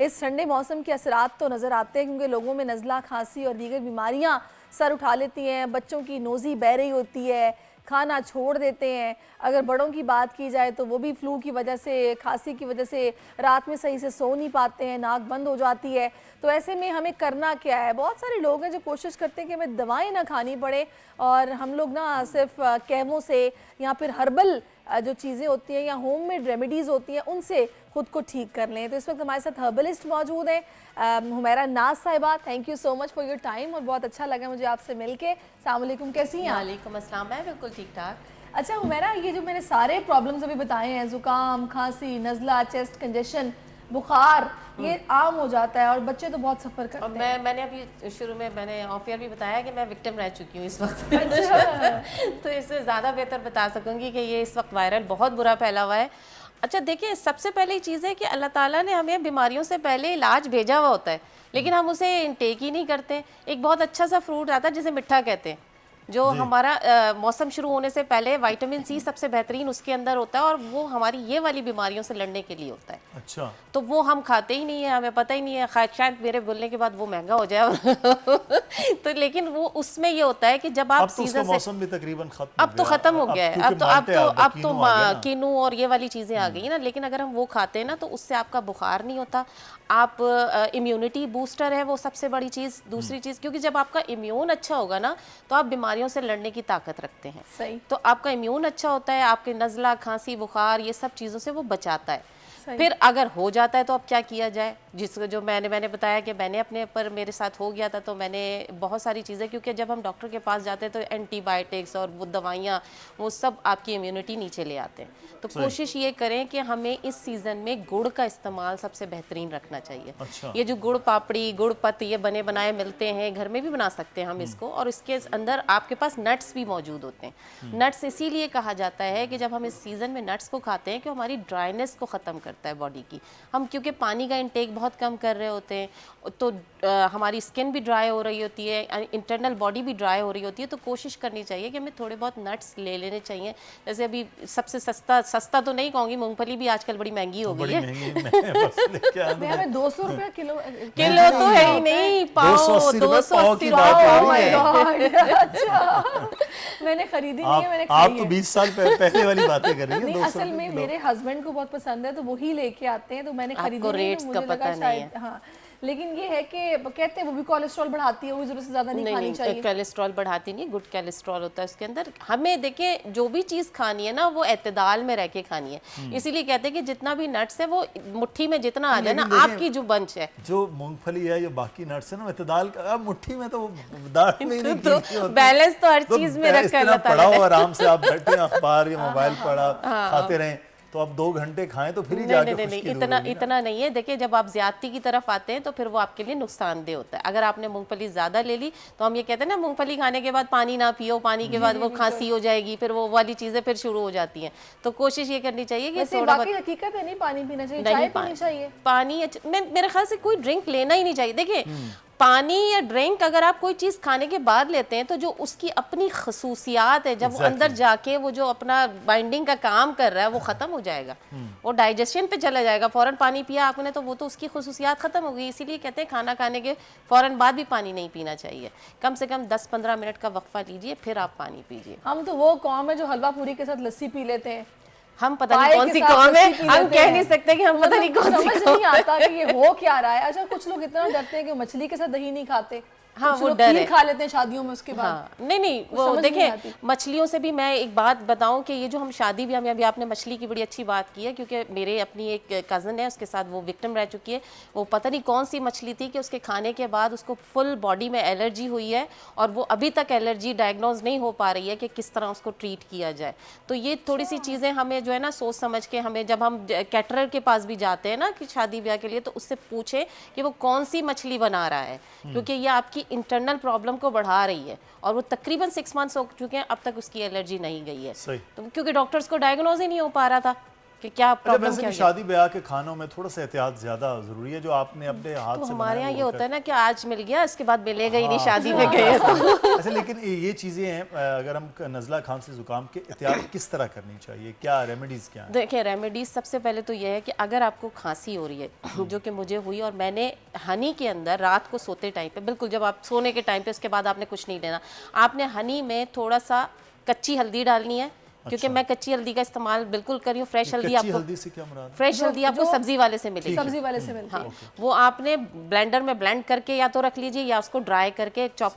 इस ठंडे मौसम के असरात तो नज़र आते हैं, क्योंकि लोगों में नज़ला, खांसी और दीगर बीमारियां सर उठा लेती हैं। बच्चों की नोज़ी बह रही होती है, खाना छोड़ देते हैं। अगर बड़ों की बात की जाए तो वो भी फ्लू की वजह से, खांसी की वजह से रात में सही से सो नहीं पाते हैं, नाक बंद हो जाती है। तो ऐसे में हमें करना क्या है? बहुत सारे लोग हैं जो कोशिश करते हैं कि हमें दवाएं ना खानी पड़े, और हम लोग ना सिर्फ कहवों से या फिर हर्बल जो चीज़ें होती हैं या होममेड रेमेडीज़ होती हैं उनसे खुद को ठीक कर लें। तो इस वक्त हमारे साथ हर्बलिस्ट मौजूद हैं, हुमैरा नाज साहिबा। Thank you so much for your time, और बहुत अच्छा लगा मुझे आपसे मिलके। अस्सलाम वालेकुम, कैसी हैं आप? वालेकुम अस्सलाम, मैं बिल्कुल ठीक ठाक। अच्छा हुमैरा, ये जो मैंने सारे प्रॉब्लम्स अभी बताए हैं, ज़ुकाम, खांसी, नज़ला, चेस्ट कंजेशन, बुखार, ये आम हो जाता है और बच्चे तो बहुत सफ़र करते और हैं। मैंने अभी शुरू में मैंने ऑफ ईयर भी बताया कि मैं विक्टिम रह चुकी हूँ इस वक्त। अच्छा। तो इससे ज़्यादा बेहतर बता सकूंगी कि ये इस वक्त वायरल बहुत बुरा फैला हुआ है। अच्छा देखिए, सबसे पहले चीज़ है कि अल्लाह ताला ने हमें बीमारियों से पहले इलाज भेजा हुआ होता है, लेकिन हम उसे इनटेक ही नहीं करते। एक बहुत अच्छा सा फ्रूट आता है जिसे मिठा कहते हैं, जो हमारा मौसम शुरू होने से पहले विटामिन सी सबसे बेहतरीन उसके अंदर होता है, और वो हमारी ये वाली बीमारियों से लड़ने के लिए होता है। अच्छा, तो वो हम खाते ही नहीं है, हमें पता ही नहीं है। शायद मेरे बोलने के बाद वो महंगा हो जाए तो लेकिन वो उसमें ये होता है कि जब आप अब तो उसका मौसम भी तकरीबन खत्म अब तो खत्म हो गया है, अब तो कीनू और ये वाली चीज़ें आ गई ना। लेकिन अगर हम वो खाते हैं ना तो उससे आपका बुखार नहीं होता, आप इम्यूनिटी बूस्टर है वो सबसे बड़ी चीज़। दूसरी चीज़, क्योंकि जब आपका इम्यून अच्छा होगा ना तो आप बीमारियों से लड़ने की ताकत रखते हैं। सही। तो आपका इम्यून अच्छा होता है, आपके नज़ला, खांसी, बुखार, ये सब चीज़ों से वो बचाता है। फिर अगर हो जाता है तो अब क्या किया जाए, जिसको जो मैंने बताया कि मैंने अपने पर मेरे साथ हो गया था, तो मैंने बहुत सारी चीज़ें, क्योंकि जब हम डॉक्टर के पास जाते हैं तो एंटीबायोटिक्स और वो दवाइयाँ वो सब आपकी इम्यूनिटी नीचे ले आते हैं। तो कोशिश ये करें कि हमें इस सीज़न में गुड़ का इस्तेमाल सबसे बेहतरीन रखना चाहिए। अच्छा। ये जो गुड़ पापड़ी, गुड़ पत्त, ये बने बनाए मिलते हैं, घर में भी बना सकते हैं हम इसको, और इसके अंदर आपके पास नट्स भी मौजूद होते हैं। नट्स इसीलिए कहा जाता है कि जब हम इस सीज़न में नट्स को खाते हैं कि हमारी ड्राइनेस को ख़त्म करता है बॉडी की। हम क्योंकि पानी का इंटेक बहुत कम कर रहे होते हैं तो हमारी स्किन भी ड्राई हो रही होती है, इंटरनल बॉडी भी ड्राई हो रही होती है। तो कोशिश करनी चाहिए कि हमें थोड़े बहुत नट्स ले लेने चाहिए। जैसे अभी सबसे सस्ता तो नहीं कहूँगी, मूंगफली भी आजकल बड़ी महंगी हो गई है। हमें 200 रुपया किलो तो है ही नहीं, पाओ 280 रुपये। अच्छा, मैंने खरीदी नहीं है, मैंने आप तो 20 साल पहले वाली बातें कर रही हैं। नहीं, असल में मेरे हस्बैंड को बहुत पसंद है तो वही लेके आते हैं, तो मैंने खरीदी आपको नहीं, रेट्स तो का मुझे पता लगा नहीं शायद हाँ। लेकिन ये है कि कहते हैं वो भी कोलेस्ट्रॉल बढ़ाती है, वो भी जरूरत से ज्यादा नहीं खानी चाहिए। कोलेस्ट्रॉल बढ़ाती नहीं, गुड कोलेस्ट्रॉल होता है उसके अंदर। हमें देखिए, जो भी चीज़ खानी है ना वो एतदाल में रह के खानी है। इसीलिए कहते हैं कि जितना भी नट्स है वो मुट्ठी में जितना आ जाए ना, आपकी जो बंच है, जो मूंगफली है, ये बाकी नट्स है ना, एतदाल का मुट्ठी में तो दाल में नहीं तो बैलेंस तो हर चीज में रख कर पड़ा हो, आराम से आप बैठे अखबार या मोबाइल पढ़ा खाते रहें, तो आप 2 घंटे खाएं तो फिर ही जाके नहीं, इतना नहीं है। देखिए, जब आप ज्यादती की तरफ आते हैं तो फिर वो आपके लिए नुकसानदेह होता है। अगर आपने मूंगफली ज्यादा ले ली तो हम ये कहते हैं ना, मूंगफली खाने के बाद पानी ना पियो, पानी के बाद वो खांसी हो जाएगी, फिर वो वाली चीजें फिर शुरू हो जाती हैं। तो कोशिश ये करनी चाहिए कि थोड़ा बहुत हकीकत है, नहीं पानी पीना चाहिए, चाय पीनी चाहिए, पानी मेरे ख्याल से कोई ड्रिंक लेना ही नहीं चाहिए। देखिए, पानी या ड्रिंक अगर आप कोई चीज़ खाने के बाद लेते हैं तो जो उसकी अपनी खसूसियात है, जब वो अंदर जाके वो जो अपना बाइंडिंग का काम कर रहा है वो ख़त्म हो जाएगा, वो डाइजेशन पे चला जाएगा। फ़ौरन पानी पिया आपने तो वो तो उसकी खसूसियात ख़त्म हो गई। इसीलिए कहते हैं खाना खाने के फ़ौरन बाद भी पानी नहीं पीना चाहिए। कम से कम 10-15 मिनट का वक्फा लीजिए, फिर आप पानी पीजिए। हम तो वो कौम है जो हलवा पूरी के साथ लस्सी पी लेते हैं। हम पता नहीं कौन सी कौम है, हम कह नहीं सकते कि हम पता नहीं कौन सी समझ नहीं आता कि ये हो क्या रहा है। अच्छा, कुछ लोग इतना डरते हैं कि मछली के साथ दही नहीं खाते, हाँ, कुछ वो लोग डर है, खा लेते हैं शादियों में उसके बाद। हाँ, नहीं वो देखिए, मछलियों से भी मैं एक बात बताऊं कि ये जो हम शादी ब्याह में, अभी आपने मछली की बड़ी अच्छी बात की है, क्योंकि मेरे अपनी एक कज़न है, उसके साथ वो विक्टिम रह चुकी है। वो पता नहीं कौन सी मछली थी कि उसके खाने के बाद उसको फुल बॉडी में एलर्जी हुई है, और वो अभी तक एलर्जी डायग्नोज नहीं हो पा रही है कि किस तरह उसको ट्रीट किया जाए। तो ये थोड़ी सी चीज़ें हमें जो है ना सोच समझ के, हमें जब हम कैटरर के पास भी जाते हैं ना कि शादी ब्याह के लिए, तो उससे पूछें कि वो कौन सी मछली बना रहा है, क्योंकि ये आपकी इंटरनल प्रॉब्लम को बढ़ा रही है। और वो तकरीबन 6 मंथ्स हो चुके हैं, अब तक उसकी एलर्जी नहीं गई है। सही। तो क्योंकि डॉक्टर्स को डायग्नोज ही नहीं हो पा रहा था कि क्या अच्छा, प्रॉब्लम वैसे क्या भी है। शादी ब्याह के खानों में थोड़ा सा एहतियात ज्यादा जरूरी है, जो आपने अपने हाथ तो से हमारे बनाया यहाँ वो ये होता है ना कि आज मिल गया इसके बाद मिलेगा ही नहीं, हाँ। शादी में गए तो। अच्छा, लेकिन ये चीजें हैं, अगर हम नज़ला खांसी जुकाम के एहतियात किस तरह करनी चाहिए, क्या रेमेडीज क्या हैं? देखिए रेमेडीज सबसे पहले तो ये है कि अगर आपको खांसी हो रही है जो कि मुझे हुई, और मैंने हनी के अंदर रात को सोते टाइम पे, बिल्कुल जब आप सोने के टाइम पे, उसके बाद आपने कुछ नहीं लेना, आपने हनी में थोड़ा सा कच्ची हल्दी डालनी है, क्योंकि मैं कच्ची हल्दी का इस्तेमाल बिल्कुल कर रही हूँ। फ्रेश हल्दी कच्ची आपको, हल्दी से क्या मुराद है? फ्रेश हल्दी आपको सब्जी वाले से मिलेगी। सब्जी वाले से मिलती है। हाँ, वो आपने ब्लेंडर में ब्लेंड करके या तो रख लीजिए, या उसको ड्राई करके चॉप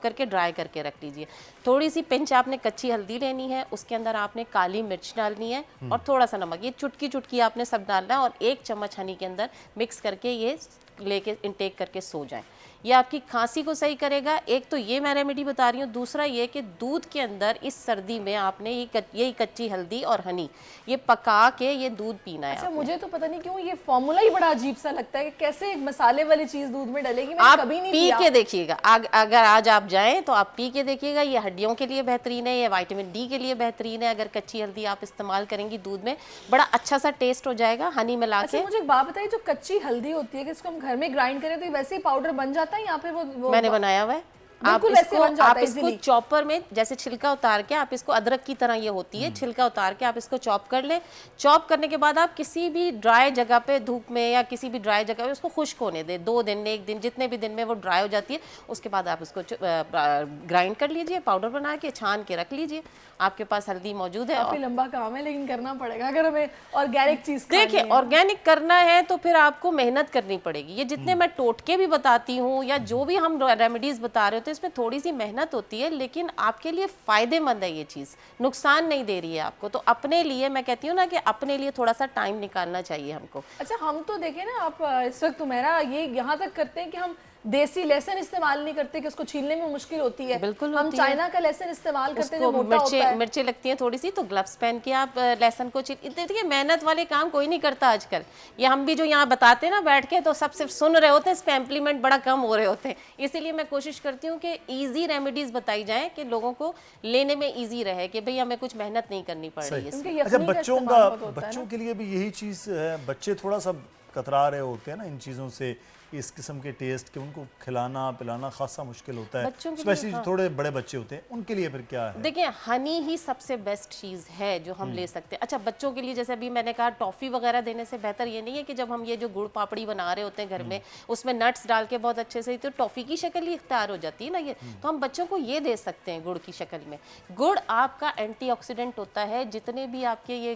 करके ड्राई करके रख लीजिए। थोड़ी सी पिंच आपने कच्ची हल्दी लेनी है, उसके अंदर आपने काली मिर्च डालनी है और थोड़ा सा नमक, ये चुटकी चुटकी आपने सब डालना है, और 1 चम्मच हनी के अंदर मिक्स करके ये लेके इंटेक करके सो जाएं। ये आपकी खांसी को सही करेगा। एक तो ये मैं रेमेडी बता रही हूँ, दूसरा ये कि दूध के अंदर इस सर्दी में आपने यही कच्ची हल्दी और हनी ये पका के ये दूध पीना है। अच्छा, मुझे तो पता नहीं क्यों ये फॉर्मूला ही बड़ा अजीब सा लगता है कि कैसे एक मसाले वाली चीज दूध में डलेगी, मैंने आप कभी नहीं पी पिया। के देखिएगा, अगर आज आप जाएं तो आप पी के देखिएगा, ये हड्डियों के लिए बेहतरीन है, ये विटामिन डी के लिए बेहतरीन है। अगर कच्ची हल्दी आप इस्तेमाल करेंगी दूध में, बड़ा अच्छा सा टेस्ट हो जाएगा हनी मिला अच्छा, के। मुझे एक बात बताइए, जो कच्ची हल्दी होती है कि इसको हम घर में ग्राइंड करें तो ये वैसे ही पाउडर बन जाता है, यहाँ पे वो मैंने बनाया हुआ है। आप बिल्कुल वैसे बन जाता आप है इसको easily। चॉपर में जैसे छिलका उतार के, आप इसको अदरक की तरह ये होती है, छिलका उतार के आप इसको चॉप कर लें। चॉप करने के बाद आप किसी भी ड्राई जगह पे, धूप में या किसी भी ड्राई जगह पे उसको खुश्क होने दें, 2 दिन 1 दिन, जितने भी दिन में वो ड्राई हो जाती है। उसके बाद आप उसको ग्राइंड कर लीजिए, पाउडर बना के छान के रख लीजिए, आपके पास हल्दी मौजूद है। काफी लंबा काम है, लेकिन करना पड़ेगा अगर हमें ऑर्गेनिक चीज देखिए ऑर्गेनिक करना है तो फिर आपको मेहनत करनी पड़ेगी। ये जितने मैं टोटके भी बताती हूँ या जो भी हम रेमेडीज बता रहे होते हैं, इसमें थोड़ी सी मेहनत होती है, लेकिन आपके लिए फायदेमंद है, ये चीज़ नुकसान नहीं दे रही है आपको। तो अपने लिए मैं कहती हूँ ना कि अपने लिए थोड़ा सा टाइम निकालना चाहिए हमको। अच्छा, हम तो देखें ना, आप इस वक्त तुम्हारा ये यहाँ तक करते हैं कि हम देसी लहसुन इस्तेमाल नहीं करते कि उसको छीलने में मुश्किल होती है। बिल्कुल हम होती है। चाइना का लहसुन इस्तेमाल करते हैं जो उसको मोटा होता है। मिर्चें लगती हैं थोड़ी सी, तो ग्लव्स पहन के आप लहसुन को देखिए, मेहनत वाले काम कोई नहीं करता आजकल। ये हम भी जो यहाँ बताते हैं ना बैठ के, तो सब सिर्फ सुन रहे होते हैं, इस पे इम्प्लीमेंट बड़ा कम हो रहे होते हैं। इसीलिए मैं कोशिश करती हूँ कि ईजी रेमेडीज बताई जाए कि लोगों को लेने में ईजी रहे, कि भाई हमें कुछ मेहनत नहीं करनी पड़ रही है। क्योंकि अच्छा, यखनी का बच्चों इस्तेमाल बहुत होता है बच्चों ना। के लिए भी यही चीज़ है, बच्चे थोड़ा सा कतरा रहे होते हैं ना इन चीज़ों से, इस किस्म के टेस्ट के उनको खिलाना पिलाना खासा मुश्किल होता है, बच्चों के लिए, स्पेशली हाँ। थोड़े बड़े बच्चे होते हैं, उनके लिए फिर क्या है? देखिए हनी ही सबसे बेस्ट चीज़ है जो हम ले सकते हैं। अच्छा, बच्चों के लिए जैसे अभी मैंने कहा, टॉफ़ी वगैरह देने से बेहतर ये नहीं है कि जब हम ये जो गुड़ पापड़ी बना रहे होते हैं घर में, उसमें नट्स डाल के बहुत अच्छे से, तो टॉफ़ी की शक्ल ही इख्तियार हो जाती है ना ये। तो हम बच्चों को ये दे सकते हैं गुड़ की शक्ल में। गुड़ आपका एंटीऑक्सीडेंट होता है, जितने भी आपके ये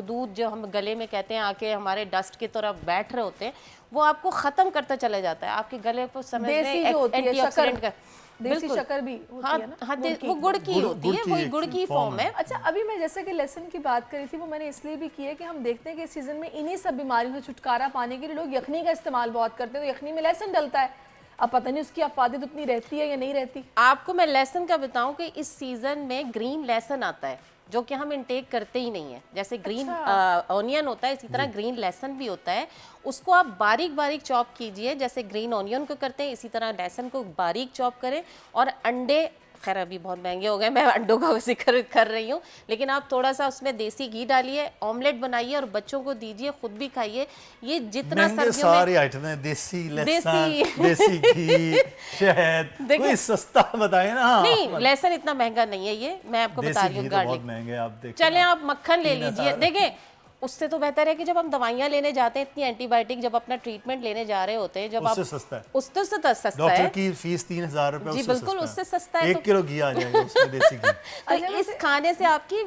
दूध जो हम गले में कहते हैं आके हमारे डस्ट की तरह बैठ रहे होते हैं, वो आपको ख़त्म करता चला जाता है आपके गले को। समझ देसी जो होती है एंटीऑक्सीडेंट शक्कर, का देसी शक्कर भी होती हाँ है ना, हाँ, गुड़ की। वो गुड़ की होती है, वही गुड़ की फॉर्म है। अच्छा, अभी मैं जैसे कि लेसन की बात करी थी, वो मैंने इसलिए भी की है कि हम देखते हैं कि इस सीजन में इन्हीं सब बीमारियों से छुटकारा पाने के लिए लोग यखनी का इस्तेमाल बहुत करते हैं, तो यखनी में लहसुन डलता है। अब पता नहीं उसकी अफादियत उतनी रहती है या नहीं रहती। आपको मैं लहसुन का बताऊं कि इस सीजन में ग्रीन लहसुन आता है जो कि हम इनटेक करते ही नहीं है। जैसे ग्रीन ऑनियन होता है, इसी तरह ग्रीन लहसुन भी होता है। उसको आप बारीक बारीक चॉप कीजिए, जैसे ग्रीन ऑनियन को करते हैं, इसी तरह लहसुन को बारीक चॉप करें। और अंडे, खैर अभी बहुत महंगे हो गए, मैं अंडों का जिक्र कर रही हूँ, लेकिन आप थोड़ा सा उसमें देसी घी डालिए, ऑमलेट बनाइए और बच्चों को दीजिए, खुद भी खाइए। ये जितना सर्दियों में सारी आइटम है, देसी लहसुन, देसी घी, शहद, कोई सस्ता बताए ना। नहीं, लहसुन इतना महंगा नहीं है, ये मैं आपको बता रही हूँ। बहुत महंगे आप देखें। चलें आप मक्खन ले लीजिए। देखें, उससे तो बेहतर है कि जब हम दवाइयाँ लेने जाते हैं, इतनी एंटीबायोटिक, जब अपना ट्रीटमेंट लेने जा रहे होते हैं, जब आप उससे सस्ता है, उससे सस्ता डॉक्टर है। की फीस 3,000 रुपए, जी बिल्कुल, उससे सस्ता है। 1 किलो घी आ जाएगा उसमें, देसी घी। तो इस खाने से आपकी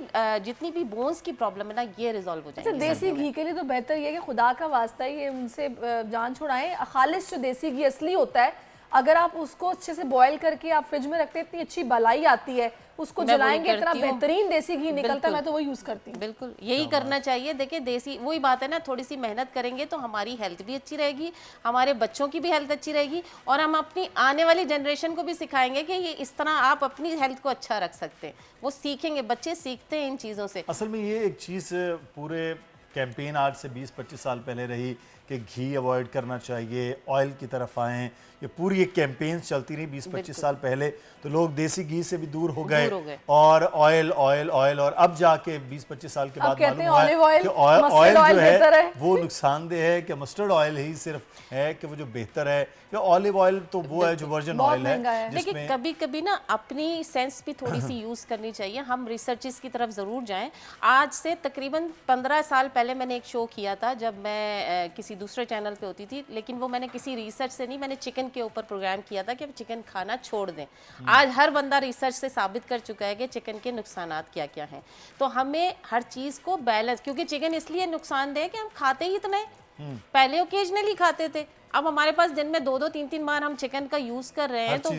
जितनी भी बोन्स की प्रॉब्लम है ना, ये रिजॉल्व हो जाएगी। देसी घी के लिए तो बेहतर ये है कि खुदा का वास्ता है, ये उनसे जान छुड़ाएं। खालिश जो देसी घी असली होता है, अगर आप उसको अच्छे से बॉईल करके आप फ्रिज में रखते हैं, इतनी अच्छी बलाई आती है, उसको जलाएंगे इतना बेहतरीन देसी घी निकलता है। मैं तो वो यूज करती हूँ। बिल्कुल यही करना चाहिए। देखिए देसी, वही बात है ना, थोड़ी सी मेहनत करेंगे तो हमारी हेल्थ भी अच्छी रहेगी, हमारे बच्चों की भी हेल्थ अच्छी रहेगी, और हम अपनी आने वाली जनरेशन को भी सिखाएंगे कि ये इस तरह आप अपनी हेल्थ को अच्छा रख सकते हैं। वो सीखेंगे, बच्चे सीखते हैं इन चीज़ों से। असल में ये एक चीज़ पूरे कैंपेन आज से 20-25 साल पहले रही कि घी अवॉइड करना चाहिए, ऑयल की तरफ आएँ। ये पूरी एक कैंपेन चलती रही 20-25 साल पहले, तो लोग देसी घी से भी दूर हो गए और ऑयल ऑयल ऑयल, और अब जाके 20-25 साल के बाद मालूम हुआ कि ऑयल जो है वो नुकसानदेह है, कि मस्टर्ड ऑयल ही सिर्फ है कि वो जो बेहतर है, या ऑलिव ऑयल तो वो है जो वर्जिन ऑयल है। लेकिन कभी कभी ना अपनी सेंस भी थोड़ी सी यूज करनी चाहिए। हम रिसर्चेस की तरफ जरूर जाएं। आज से तकरीबन 15 साल पहले मैंने एक शो किया था, जब मैं किसी दूसरे चैनल पे होती थी, लेकिन वो मैंने किसी रिसर्च से नहीं, मैंने चिकन के ऊपर प्रोग्राम किया था कि चिकन खाना छोड़ दें। आज हर बंदा रिसर्च से साबित कर चुका है कि चिकन के नुकसानात क्या क्या हैं। तो हमें हर चीज को बैलेंस, क्योंकि चिकन इसलिए नुकसानदेह है कि हम खाते ही इतने, पहले ओकेजनली खाते थे, अब हमारे पास दिन में 2-2 3-3 बार हम चिकन का यूज कर रहे हैं, तो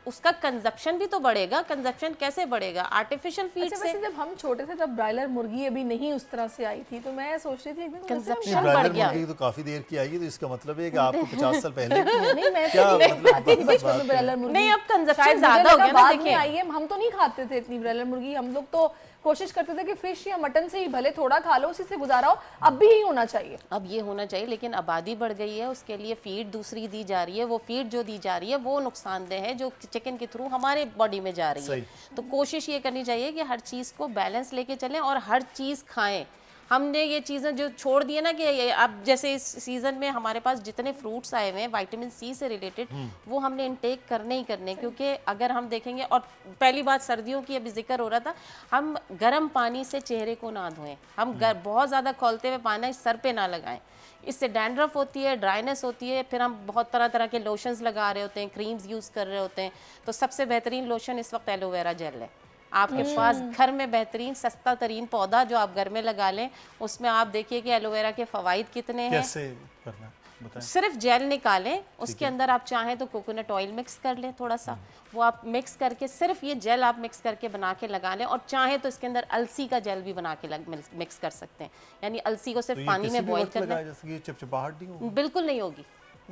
उसका कंजप्शन भी तो बढ़ेगा। कंजप्शन कैसे बढ़ेगा? आर्टिफिशियल फीड से। जब हम छोटे थे तब ब्रायलर मुर्गी अभी नहीं उस तरह से आई थी, तो मैं सोच रही थी कंजप्शन बढ़ गया। मुर्गी तो काफी देर की आई है, तो इसका मतलब है कि आपको 50 साल पहले नहीं, मैं बचपन में ब्रायलर मुर्गी नहीं, अब कंजप्शन ज्यादा हो गया ना। देखिए आई है, हम तो नहीं खाते थे इतनी ब्रायलर मुर्गी, हम लोग तो कोशिश करते थे कि फिश या मटन से ही भले थोड़ा खा लो, उसी से गुजारा हो। अब भी यही होना चाहिए, अब ये होना चाहिए, लेकिन आबादी बढ़ गई है, उसके लिए फीड दूसरी दी जा रही है। वो फीड जो दी जा रही है वो नुकसानदेह है, जो चिकन के थ्रू हमारे बॉडी में जा रही है। तो कोशिश ये करनी चाहिए कि हर चीज़ को बैलेंस लेके चलें और हर चीज़ खाएं। हमने ये चीज़ें जो छोड़ दी है ना, कि अब जैसे इस सीज़न में हमारे पास जितने फ्रूट्स आए हुए हैं विटामिन सी से रिलेटेड, वो हमने इनटेक करने ही करने, क्योंकि अगर हम देखेंगे, और पहली बात सर्दियों की अभी जिक्र हो रहा था, हम गर्म पानी से चेहरे को ना धोएं, हम बहुत ज़्यादा खौलते हुए पानी सर पे ना लगाएं, इससे डैंड्रफ होती है, ड्राइनेस होती है। फिर हम बहुत तरह तरह के लोशंस लगा रहे होते हैं, क्रीम्स यूज़ कर रहे होते हैं। तो सबसे बेहतरीन लोशन इस वक्त एलोवेरा जेल है। आपके पास घर में बेहतरीन सस्ता तरीन पौधा जो आप घर में लगा लें, उसमें आप देखिए कि एलोवेरा के फ़वाइद कितने हैं। कैसे करना बताएं? सिर्फ जेल निकालें, उसके अंदर आप चाहें तो कोकोनट ऑयल मिक्स कर लें थोड़ा सा, वो आप मिक्स करके सिर्फ ये जेल आप मिक्स करके बना के लगा लें, और चाहें तो इसके अंदर अलसी का जेल भी बना के मिक्स कर सकते हैं। यानी अलसी को सिर्फ पानी में बॉईल कर लें, चिपचिपाहट नहीं होगी? बिल्कुल नहीं होगी।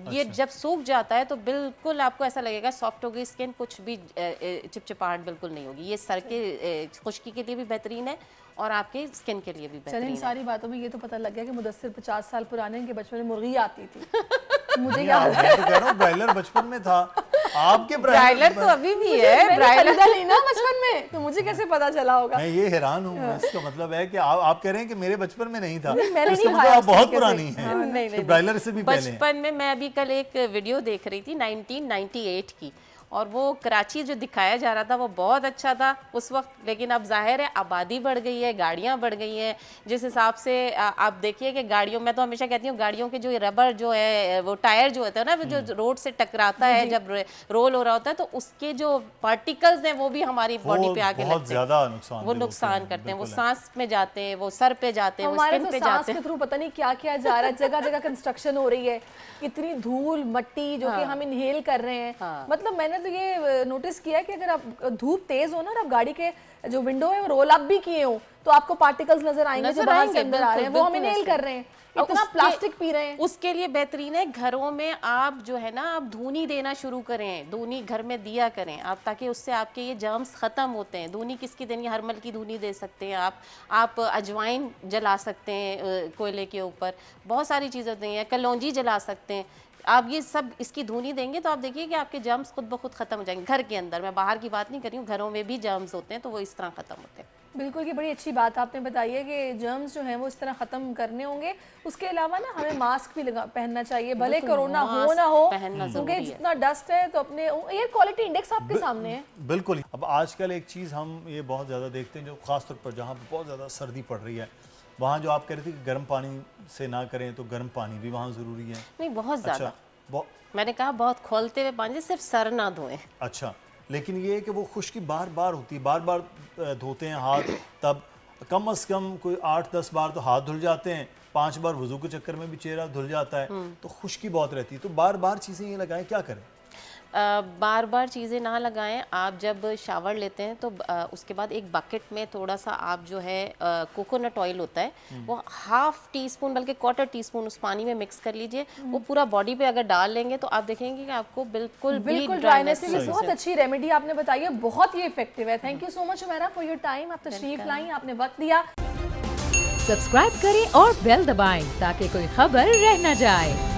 ये जब सूख जाता है तो बिल्कुल आपको ऐसा लगेगा सॉफ्ट हो गई स्किन, कुछ भी चिपचिपाहट बिल्कुल नहीं होगी। ये सर के खुश्की के लिए भी बेहतरीन है और आपके स्किन के लिए भी बेहतरीन है। इन सारी बातों में ये तो पता लग गया कि मुदस्सिर 50 साल पुराने के बचपन में मुर्गी आती थी। मुझे याद है, तो कह रहा हूं ब्रायलर बचपन में था, आपके ब्रायलर तो अभी भी है, ब्रायलर नहीं ना बचपन में, तो मुझे कैसे पता चला होगा? मैं ये हैरान हूँ। इसका मतलब है कि आप कह रहे हैं कि मेरे बचपन में नहीं था, मैंने इसका मतलब आप बहुत पुरानी है। नहीं, ब्रायलर से भी पहले बचपन में मैं अभी कल एक वीडियो देख रही थी 1998 की, और वो कराची जो दिखाया जा रहा था वो बहुत अच्छा था उस वक्त, लेकिन अब जाहिर है आबादी बढ़ गई है, गाड़ियाँ बढ़ गई हैं, जिस हिसाब से आप देखिए कि गाड़ियों में, तो हमेशा कहती हूँ गाड़ियों के जो रबर जो है, वो टायर जो होता है ना, वो जो रोड से टकराता है जब रोल हो रहा होता है, तो उसके जो पार्टिकल्स हैं वो भी हमारी बॉडी पे आके लगते हैं, वो नुकसान करते हैं, वो सांस में जाते हैं, वो सर पे जाते हैं, वो स्किन पे जाते हैं। थ्रू पता नहीं क्या क्या जा रहा है, जगह जगह कंस्ट्रक्शन हो रही है, इतनी धूल मट्टी जो कि हम इनहेल कर रहे हैं। मतलब मैंने तो ये नोटिस किया है कि अगर आप धूप तेज हो ना और आप गाड़ी के जो विंडो है वो रोल अप भी किए हो, तो आपको पार्टिकल्स नजर आएंगे जो बाहर से अंदर आ रहे हैं, वो हम इनहेल कर रहे हैं, इतना प्लास्टिक पी रहे हैं। उसके लिए बेहतरीन है घरों में आप जो है ना, आप धूनी देना शुरू करें, धूनी घर में दिया करें आप, ताकि उससे आपके ये जर्म्स खत्म होते हैं। धूनी किसकी देनी है? हरमल की धूनी दे सकते हैं आप अजवाइन जला सकते हैं कोयले के ऊपर, बहुत सारी चीज़ें होती हैं, कलौंजी जला सकते हैं आप। ये सब इसकी धुनी देंगे तो आप देखिए कि आपके जर्म्स खुद ब खुद खत्म हो जाएंगे घर के अंदर। मैं बाहर की बात नहीं कर रही हूँ, घरों में भी जर्म्स होते हैं तो वो इस तरह खत्म होते हैं। बिल्कुल, ये बड़ी अच्छी बात आपने बताई है कि जर्म्स जो हैं वो इस तरह ख़त्म करने होंगे। उसके अलावा ना हमें मास्क भी पहनना चाहिए, भले कोरोना हो ना हो, क्योंकि जितना डस्ट है तो अपने एयर क्वालिटी इंडेक्स आपके सामने है। बिल्कुल। अब आजकल एक चीज़ हम ये बहुत ज़्यादा देखते हैं, जो ख़ासतौर पर जहाँ पर बहुत ज़्यादा सर्दी पड़ रही है, वहाँ जो आप कह रहे थे कि गर्म पानी से ना करें, तो गर्म पानी भी वहाँ ज़रूरी है? नहीं, बहुत ज़्यादा। मैंने कहा बहुत खोलते हुए पानी, सिर्फ सर ना धोएं। अच्छा, लेकिन ये है कि वो खुश्की बार बार होती है, बार बार धोते हैं हाथ, तब कम से कम कोई 8-10 बार तो हाथ धुल जाते हैं, 5 बार वजू के चक्कर में भी चेहरा धुल जाता है, तो खुश्की बहुत रहती है। तो बार बार चीज़ें ये लगाएं, क्या करें? बार बार चीज़ें ना लगाएं। आप जब शावर लेते हैं तो उसके बाद एक बकेट में थोड़ा सा आप जो है कोकोनट ऑयल होता है, वो ½ टीस्पून बल्कि क्वार्टर टीस्पून उस पानी में मिक्स कर लीजिए। वो पूरा बॉडी पे अगर डाल लेंगे तो आप देखेंगे कि आपको बिल्कुल ड्राइनेस की बहुत अच्छी रेमेडी आपने बताई है, बहुत ही इफेक्टिव है। Thank you so much Humaira for your time. आप तशरीफ लाई, आपने वक्त दिया। सब्सक्राइब करें और बेल दबाएं ताकि कोई खबर रह न जाए।